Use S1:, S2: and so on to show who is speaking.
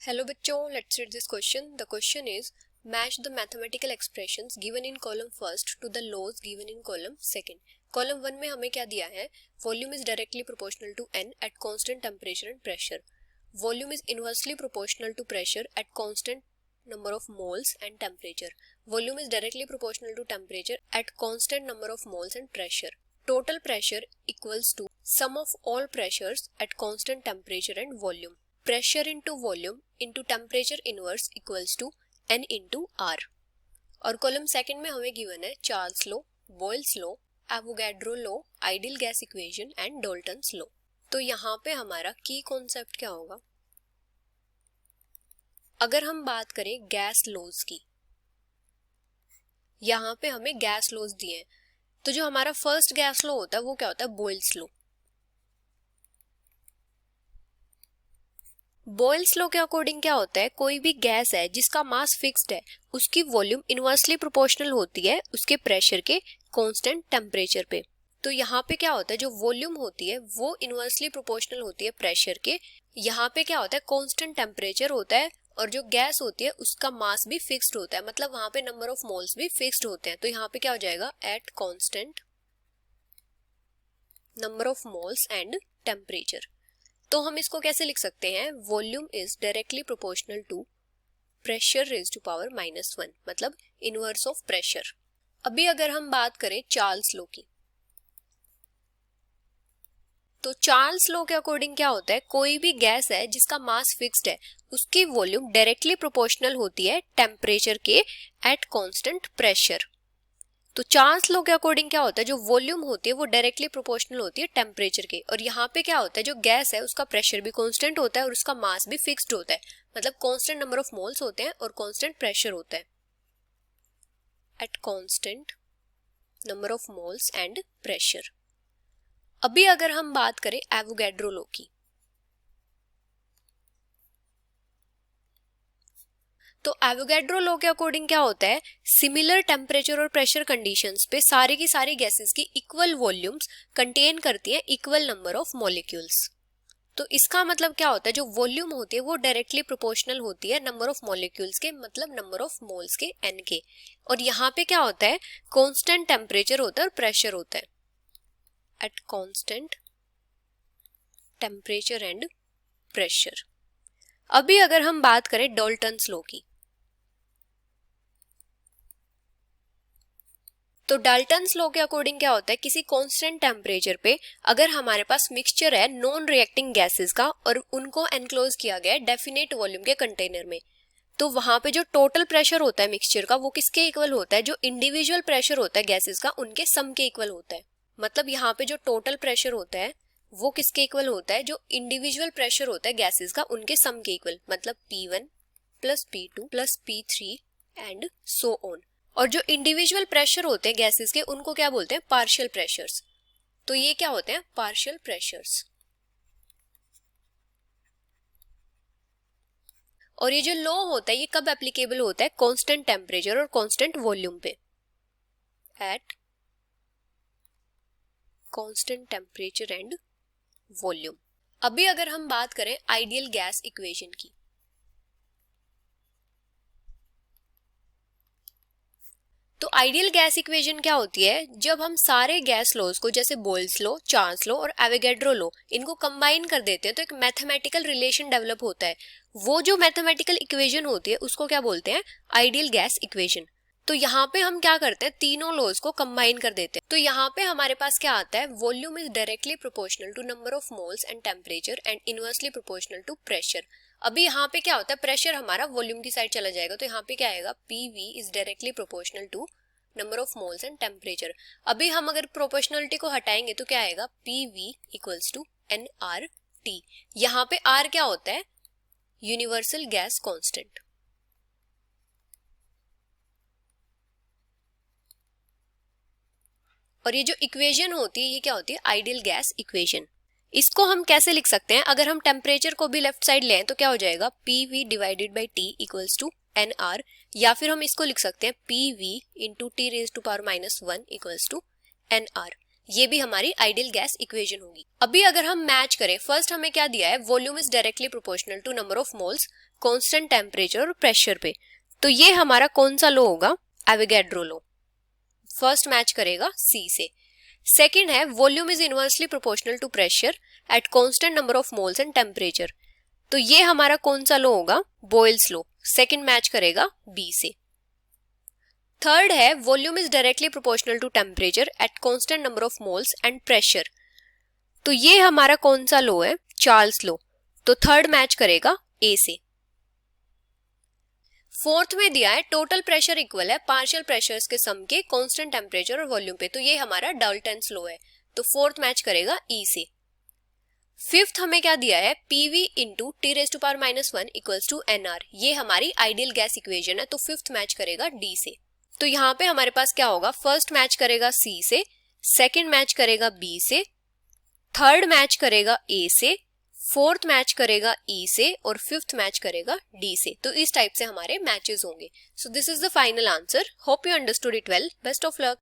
S1: Hello बच्चों, let's read this question. The question is match the mathematical expressions given in column first to the laws given in column second. Column 1 में हमें क्या दिया है? Volume is directly proportional to n at constant temperature and pressure. Volume is inversely proportional to pressure at constant number of moles and temperature. Volume is directly proportional to temperature at constant number of moles and pressure. Total pressure equals to sum of all pressures at constant temperature and volume. Pressure into volume into temperature inverse equals to n into r. और column second में हमें given है Charles law, Boyle's law, Avogadro law, ideal gas equation and Dalton's law. तो यहाँ पे हमारा की concept क्या होगा? अगर हम बात करें गैस लॉज की, यहाँ पे हमें गैस लॉज दिए हैं. तो जो हमारा फर्स्ट गैस लॉ होता है वो क्या होता है? Boyle's law. बॉयल्स लॉ के अकॉर्डिंग क्या होता है? कोई भी गैस है जिसका मास फिक्स्ड है उसकी वॉल्यूम इनवर्सली प्रोपोर्शनल होती है उसके प्रेशर के कांस्टेंट टेम्परेचर पे. तो यहाँ पे क्या होता है? जो वॉल्यूम होती है वो इनवर्सली प्रोपोर्शनल होती है प्रेशर के. यहाँ पे क्या होता है? कांस्टेंट टेम्परेचर होता है और जो गैस होती है उसका मास भी फिक्स्ड होता है, मतलब वहां पे नंबर ऑफ मोल्स भी फिक्स्ड होते हैं. तो यहाँ पे क्या हो जाएगा? At constant number of moles and temperature. तो हम इसको कैसे लिख सकते हैं? Volume is directly proportional to pressure raise to power -1, मतलब इनवर्स ऑफ प्रेशर. अभी अगर हम बात करें चार्ल्स लॉ की, तो चार्ल्स लॉ के अकॉर्डिंग क्या होता है? कोई भी गैस है जिसका मास फिक्स्ड है उसकी वॉल्यूम डायरेक्टली प्रोपोर्शनल होती है टेम्परेचर के एट कांस्टेंट प्रेशर. तो चार्ल्स लॉ के अकॉर्डिंग क्या होता है? जो वॉल्यूम होती है वो डायरेक्टली प्रोपोर्शनल होती है टेम्परेचर के. और यहाँ पे क्या होता है? जो गैस है उसका प्रेशर भी कांस्टेंट होता है और उसका मास भी फिक्स्ड होता है, मतलब कांस्टेंट नंबर ऑफ मोल्स होते हैं और कांस्टेंट प्रेशर होता है. Eight constant number of moles and pressure. अभी अगर हम बात करें एवोगैड्रो लॉ की, तो एवोगैड्रो लॉ के अकॉर्डिंग क्या होता है? सिमिलर टेम्परेचर और प्रेशर कंडीशंस पे सारी की सारी गैसेस की इक्वल वॉल्यूम्स कंटेन करती हैं इक्वल नंबर ऑफ मॉलिक्यूल्स. तो इसका मतलब क्या होता है? जो वॉल्यूम होती है वो डायरेक्टली प्रोपोर्शनल होती है नंबर ऑफ मॉलिक्यूल्स के, मतलब नंबर ऑफ मोल्स के एन के. और यहाँ पे क्या होता है? कांस्टेंट टेम्परेचर होता है और प्रेशर होता है. At constant temperature and pressure. अभी अगर हम बात करें डाल्टन्स लॉ की, तो डाल्टन्स लॉ के अकॉर्डिंग क्या होता है? किसी कांस्टेंट टेम्परेचर पे अगर हमारे पास मिक्सचर है नॉन रिएक्टिंग गैसेस का और उनको एनक्लोज किया गया है डेफिनेट वॉल्यूम के कंटेनर में, तो वहां पे जो टोटल प्रेशर होता है मिक्सचर का वो किसके इक्वल होता है? जो इंडिविजुअल प्रेशर होता है गैसेस का उनके सम के इक्वल होता है. मतलब यहाँ पे जो टोटल प्रेशर होता है वो किसके इक्वल होता है? जो इंडिविजुअल प्रेशर होता है गैसेस का उनके सम के इक्वल, मतलब P1 plus P2 plus P3 and so on. और जो इंडिविजुअल प्रेशर होते हैं गैसेस के उनको क्या बोलते हैं? Partial pressures. तो ये क्या होते हैं? Partial pressures. और ये जो लॉ होता है ये कब एप्लीकेबल होता है? कांस्टेंट टेम्परेचर और कांस्टेंट वॉल्यूम पे. At constant temperature and volume. अभी अगर हम बात करें आइडियल गैस इक्वेशन की, तो आइडियल गैस इक्वेशन क्या होती है? जब हम सारे गैस लॉज को जैसे बॉयल्स लॉ, चार्ल्स लॉ और एवोगैड्रो लॉ इनको कंबाइन कर देते हैं तो एक मैथमेटिकल रिलेशन डेवलप होता है. वो जो मैथमेटिकल इक्वेशन होती है उसको क्या बोलते हैं? Ideal gas equation. तो यहाँ पे हम क्या करते हैं? तीनों लॉज को कंबाइन कर देते हैं. तो यहाँ पे हमारे पास क्या आता है? Volume is directly proportional to number of moles and temperature and inversely proportional to pressure. अभी यहाँ पे क्या होता है? प्रेशर हमारा वॉल्यूम की साइड चला जाएगा तो यहाँ पे क्या आएगा? PV is directly proportional to number of moles and temperature. अभी हम अगर प्रोपोर्शनलिटी को हटाएंगे तो क्या आएगा? PV equals to nRT. यहाँ पे R क्या होता है? Universal gas constant. और ये जो इक्वेशन होती है ये क्या होती है? Ideal gas equation. इसको हम कैसे लिख सकते हैं? अगर हम टेम्परेचर को भी लेफ्ट साइड लें तो क्या हो जाएगा? PV divided by T equals to nR. या फिर हम इसको लिख सकते हैं PV into T raise to power -1 equals to nR. ये भी हमारी आइडियल गैस इक्वेशन होगी. अभी अगर हम मैच करें, फर्स्ट हमें क्या दिया है? Volume is directly proportional to number of moles constant temperature और प्रेशर पे। तो ये हमारा कौन सा लॉ होगा? Avogadro law. फर्स्ट मैच करेगा सी से। सेकंड है volume is inversely proportional to pressure at constant number of moles and temperature. तो ये हमारा कौन सा लॉ होगा? Boyle's law. सेकंड मैच करेगा बी से। थर्ड है volume is directly proportional to temperature at constant number of moles and pressure. तो ये हमारा कौन सा लॉ है? Charles law. तो थर्ड मैच करेगा ए से। फोर्थ में दिया है टोटल प्रेशर इक्वल है पार्शियल प्रेशर्स के सम के कांस्टेंट टेम्परेचर और वॉल्यूम पे। तो ये हमारा डाल्टन्स लॉ है। तो फोर्थ मैच करेगा ई से। फिफ्थ हमें क्या दिया है? PV into T raise to power -1 equals to nR. ये हमारी आइडियल गैस इक्वेशन है। तो फिफ्थ मैच करेगा डी से। तो यहाँ पे हमारे पास क्या होगा? फर्स्ट मैच करेगा सी से, सेकेंड मैच करेगा बी से, थर्ड मैच करेगा ए से, फोर्थ मैच करेगा ई से और फिफ्थ मैच करेगा डी से। तो इस टाइप से हमारे मैचेस होंगे। So this is the final answer. Hope you understood it well. Best of luck.